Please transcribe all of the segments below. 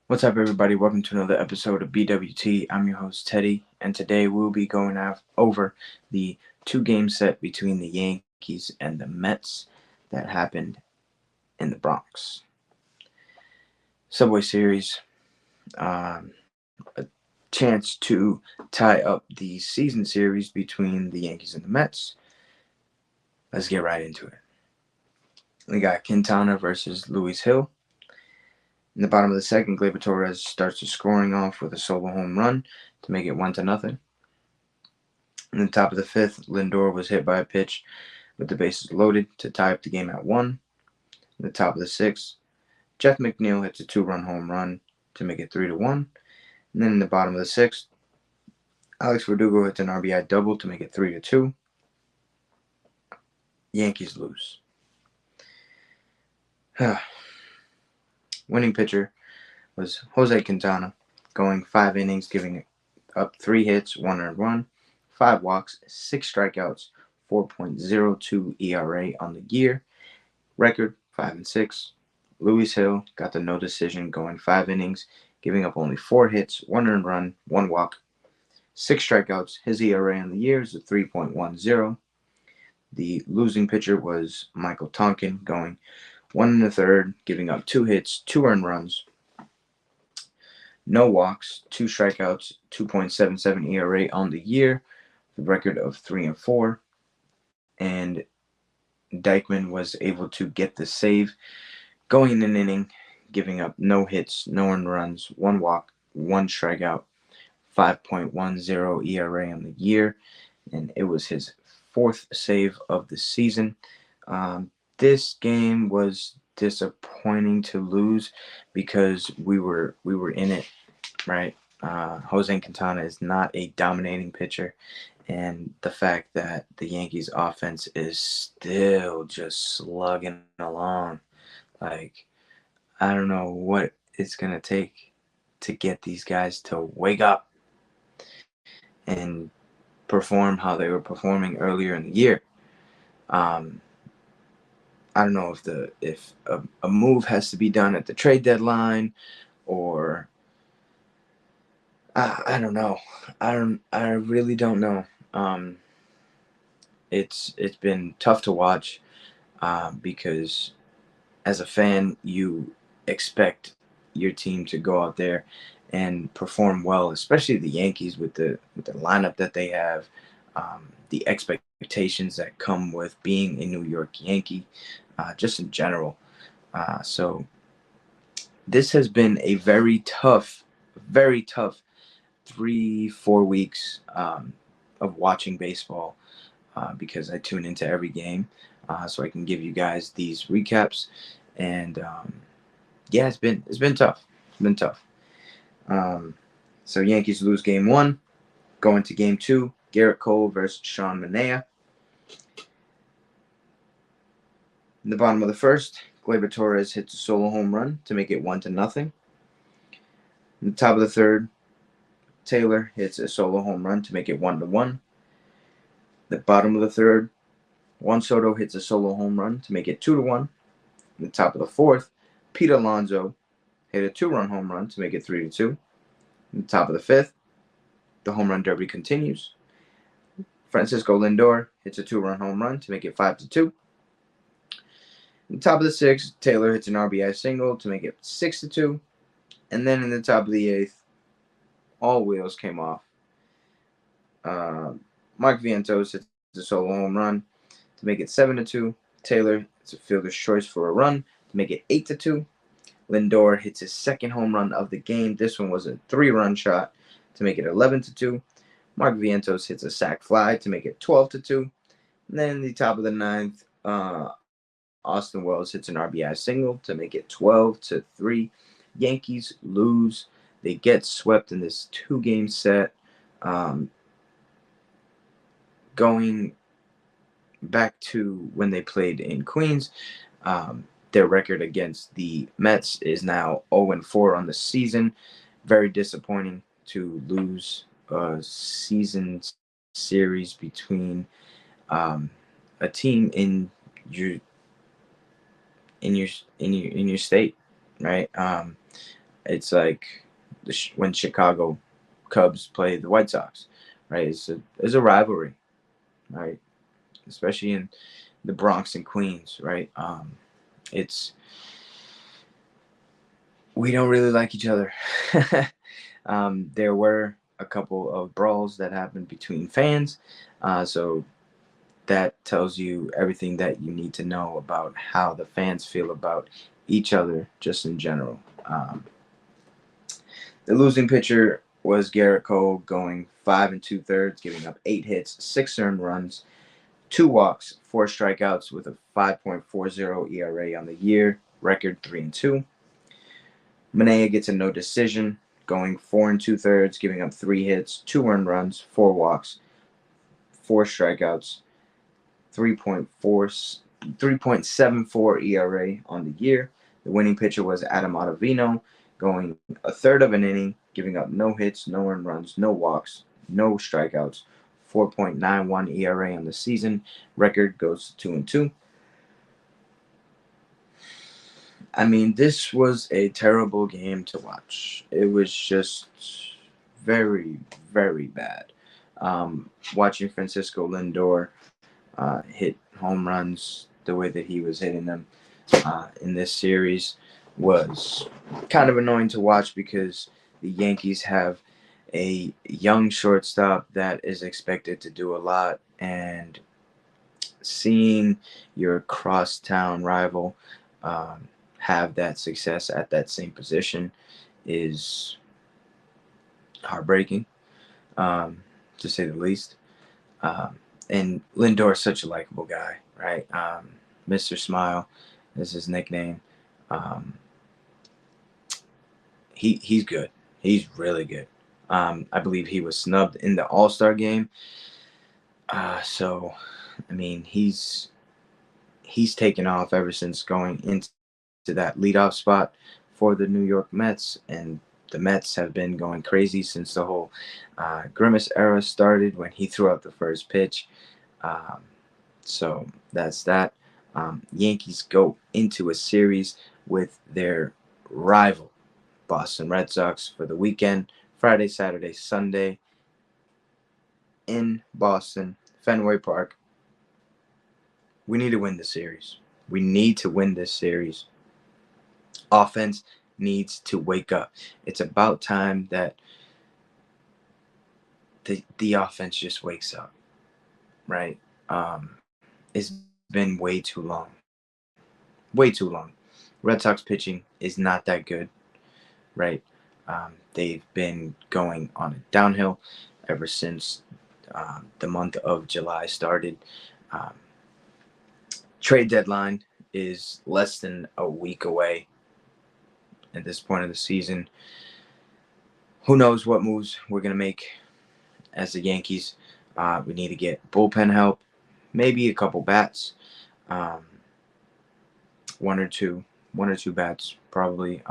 What's up, everybody? Welcome to another episode of BWT. I'm your host, Teddy, and today we'll be going over the two-game set between the Yankees and the Mets that happened in the Bronx. Subway Series, a chance to tie up the season series between the Yankees and the Mets. Let's get right into it. We got Quintana versus Luis Hill. In the bottom of the second, Gleyber Torres starts the scoring off with a solo home run to make it 1-0. In the top of the fifth, Lindor was hit by a pitch with the bases loaded to tie up the game at 1. In the top of the sixth, Jeff McNeil hits a two-run home run to make it 3-1. And then in the bottom of the sixth, Alex Verdugo hits an RBI double to make it 3-2. Yankees lose. Winning pitcher was Jose Quintana, going 5 innings, giving up 3 hits, 1 earned run, 5 walks, 6 strikeouts, 4.02 ERA on the year. Record 5-6. Luis Hill got the no decision, going 5 innings, giving up only 4 hits, 1 earned run, 1 walk, 6 strikeouts. His ERA on the year is a 3.10. The losing pitcher was Michael Tonkin, going 1 1/3, giving up 2 hits, 2 earned runs, no walks, 2 strikeouts, 2.77 ERA on the year, the record of 3-4. And Dykeman was able to get the save, going in an inning, giving up no hits, no earned runs, 1 walk, 1 strikeout, 5.10 ERA on the year, and it was his 4th save of the season. This game was disappointing to lose because we were in it, right? Jose Quintana is not a dominating pitcher, and the fact that the Yankees offense is still just slugging along, like, I don't know what it's gonna take to get these guys to wake up and perform how they were performing earlier in the year. Um, I don't know if a move has to be done at the trade deadline, or I don't know. I really don't know. It's been tough to watch, because as a fan you expect your team to go out there and perform well, especially the Yankees with the lineup that they have, the expectations that come with being a New York Yankee, just in general. So this has been a very tough 3-4 weeks, of watching baseball, because I tune into every game, so I can give you guys these recaps. And yeah, it's been tough. It's been tough. Um, so Yankees lose game 1, go into game 2. Garrett Cole versus Sean Manaea. In the bottom of the first, Gleyber Torres hits a solo home run to make it 1-0. In the top of the third, Taylor hits a solo home run to make it 1-1. The bottom of the third, Juan Soto hits a solo home run to make it 2-1. In the top of the fourth, Pete Alonso hit a 2-run home run to make it 3-2. In the top of the fifth, the home run derby continues. Francisco Lindor hits a 2-run home run to make it 5-2. In the top of the sixth, Taylor hits an RBI single to make it 6-2. And then in the top of the eighth, all wheels came off. Mark Vientos hits a solo home run to make it 7-2. Taylor hits a fielder's choice for a run to make it 8-2. Lindor hits his second home run of the game. This one was a 3-run shot to make it 11-2. Mark Vientos hits a sac fly to make it 12-2. And then in the top of the ninth, Austin Wells hits an RBI single to make it 12-3. Yankees lose. They get swept in this 2-game set. Going back to when they played in Queens, their record against the Mets is now 0-4 on the season. Very disappointing to lose a season series between, a team your in your state, right? It's like when Chicago Cubs play the White Sox, right? It's a rivalry, right? Especially in the Bronx and Queens, right? It's we don't really like each other. There were a couple of brawls that happened between fans, so that tells you everything that you need to know about how the fans feel about each other, just in general. The losing pitcher was Garrett Cole, going 5 2/3, giving up 8 hits, 6 earned runs, 2 walks, 4 strikeouts, with a 5.40 ERA on the year. Record 3-2. Manea gets a no decision, going 4 2/3, giving up 3 hits, 2 earned runs, 4 walks, 4 strikeouts, 3.74 ERA on the year. The winning pitcher was Adam Ottavino, going a third of an inning, giving up no hits, no earned runs, no walks, no strikeouts, 4.91 ERA on the season. Record goes to 2-2. I mean, this was a terrible game to watch. It was just very, very bad. Watching Francisco Lindor hit home runs the way that he was hitting them in this series was kind of annoying to watch because the Yankees have a young shortstop that is expected to do a lot, and seeing your crosstown rival have that success at that same position is heartbreaking, to say the least. Um, and Lindor is such a likable guy, right? Mr. Smile is his nickname. Um, he's good. He's really good. I believe he was snubbed in the All-Star game. So, I mean, he's taken off ever since going into that leadoff spot for the New York Mets, and the Mets have been going crazy since the whole Grimace era started when he threw out the first pitch. Um, so that's that. Yankees go into a series with their rival Boston Red Sox for the weekend, Friday, Saturday, Sunday in Boston, Fenway Park. We need to win the series. We need to win this series. Offense needs to wake up. It's about time that the offense just wakes up, right? It's been way too long. Way too long. Red Sox pitching is not that good, right? They've been going on a downhill ever since the month of July started. Um, Trade deadline is less than a week away at this point of the season. Who knows what moves we're going to make as the Yankees? We need to get bullpen help, maybe a couple bats, um, one or two bats probably,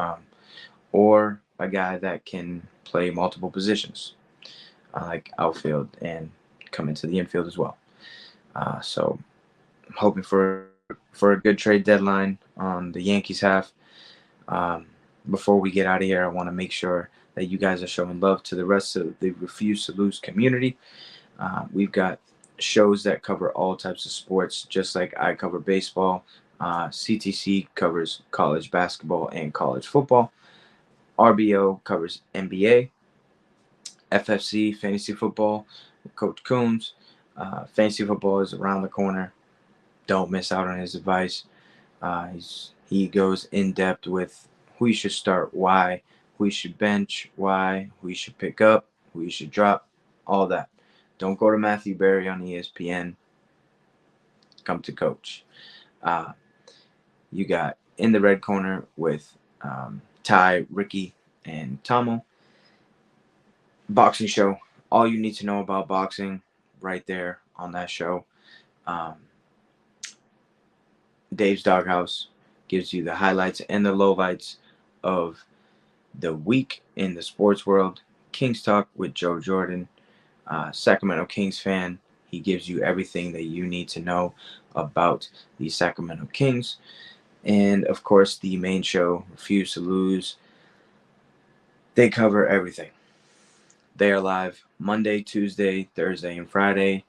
or a guy that can play multiple positions, like outfield and come into the infield as well. So I'm hoping for a good trade deadline on the Yankees half. Um, Before we get out of here, I want to make sure that you guys are showing love to the rest of the Refuse to Lose community. We've got shows that cover all types of sports, just like I cover baseball. CTC covers college basketball and college football. RBO covers NBA. FFC, fantasy football, with Coach Coombs. Fantasy football is around the corner. Don't miss out on his advice. He goes in depth with who you should start, why, who you should bench, why, who you should pick up, who you should drop, all that. Don't go to Matthew Berry on ESPN. Come to Coach. Uh, you got In the Red Corner with Ty, Ricky, and Tomo. Boxing show. All you need to know about boxing right there on that show. Um, Dave's Doghouse gives you the highlights and the lowlights of the week in the sports world. Kings Talk with Joe Jordan, Sacramento Kings fan. He gives you everything that you need to know about the Sacramento Kings. And of course, the main show, Refuse to Lose. They cover everything. They are live Monday, Tuesday, Thursday, and Friday,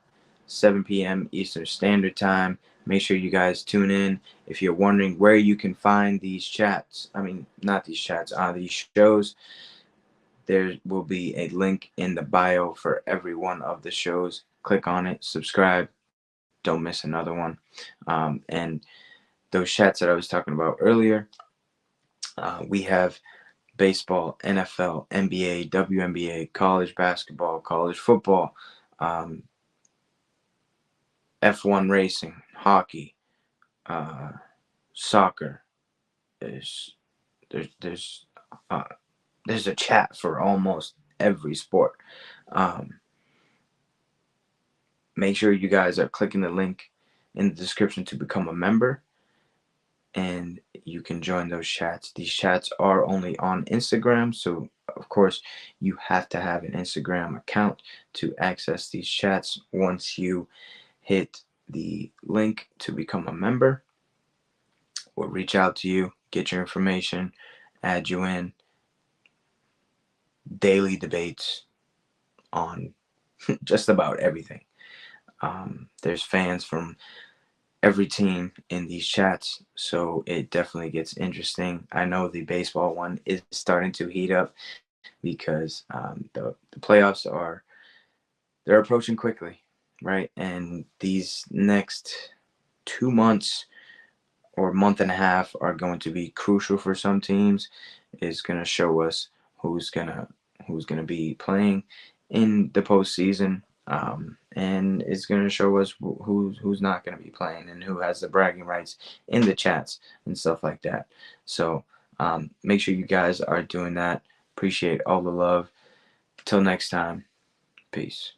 7 p.m. Eastern Standard Time. Make sure you guys tune in. If you're wondering where you can find these chats, not these chats, these shows, there will be a link in the bio for every one of the shows. Click on it, subscribe, don't miss another one. And those chats that I was talking about earlier, we have baseball, NFL, NBA, WNBA, college basketball, college football, um, F1 racing, hockey, uh, soccer. There's there's there's uh, there's a chat for almost every sport. Um, Make sure you guys are clicking the link in the description to become a member, and you can join those chats. These chats are only on Instagram, so of course you have to have an Instagram account to access these chats. Once you hit the link to become a member, we'll reach out to you, get your information, add you in. Daily debates on just about everything. There's fans from every team in these chats, so it definitely gets interesting. I know the baseball one is starting to heat up because the playoffs they're approaching quickly, right? And these next 2 months or month and a half are going to be crucial for some teams. Is going to show us who's gonna who's gonna be playing in the postseason, and it's going to show us who's not going to be playing and who has the bragging rights in the chats and stuff like that. So make sure you guys are doing that. Appreciate all the love. Till next time, peace.